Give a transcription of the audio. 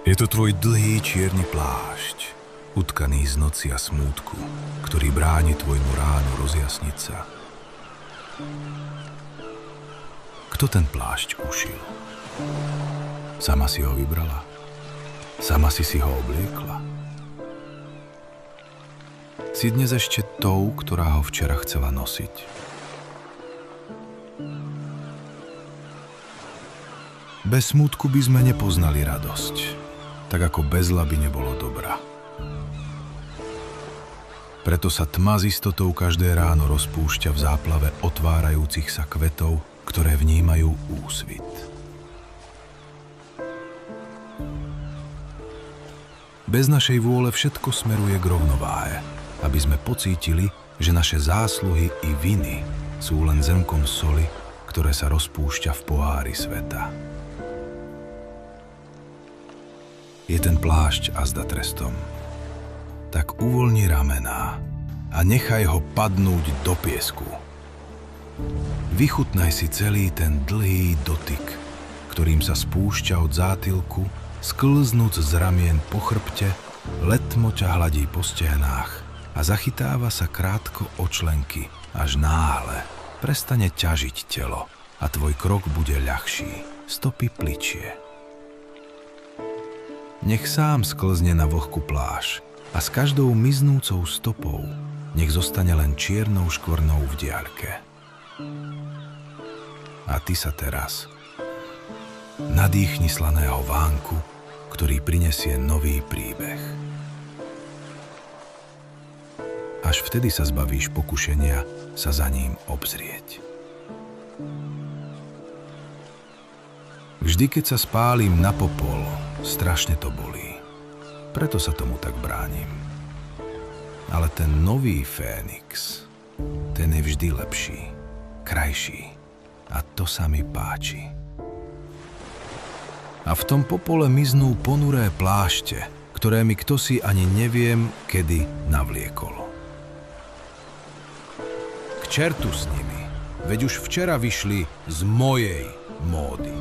Je to tvoj dlhý čierny plášť, utkaný z noci a smútku, ktorý bráni tvojmu ránu rozjasniť sa. Kto ten plášť ušil? Sama si ho vybrala? Sama si ho obliekla? Si dnes ešte tou, ktorá ho včera chcela nosiť? Bez smútku by sme nepoznali radosť, tak ako bez zla by nebolo dobra. Preto sa tma s istotou každé ráno rozpúšťa v záplave otvárajúcich sa kvetov, ktoré vnímajú úsvit. Bez našej vôle všetko smeruje k rovnováhe, aby sme pocítili, že naše zásluhy i viny sú len zrnkom soli, ktoré sa rozpúšťa v pohári sveta. Je ten plášť azda trestom. Tak uvoľni ramená a nechaj ho padnúť do piesku. Vychutnaj si celý ten dlhý dotyk, ktorým sa spúšťa od zátilku, sklznúc z ramien po chrbte, letmo ťa hladí po stehnách a zachytáva sa krátko o členky, až náhle prestane ťažiť telo a tvoj krok bude ľahší, stopy pličie. Nech sám sklzne na vlhkú pláž a s každou miznúcou stopou nech zostane len čiernou škvrnou v diaľke. A ty sa teraz nadýchni slaného vánku, ktorý prinesie nový príbeh. Až vtedy sa zbavíš pokušenia sa za ním obzrieť. Vždy, keď sa spálim na popol, strašne to bolí. Preto sa tomu tak bránim. Ale ten nový Fénix, ten je vždy lepší, krajší. A to sa mi páči. A v tom popole miznú ponuré plášte, ktoré mi kdosi ani neviem, kedy navliekol. K čertu s nimi, veď už včera vyšli z mojej módy.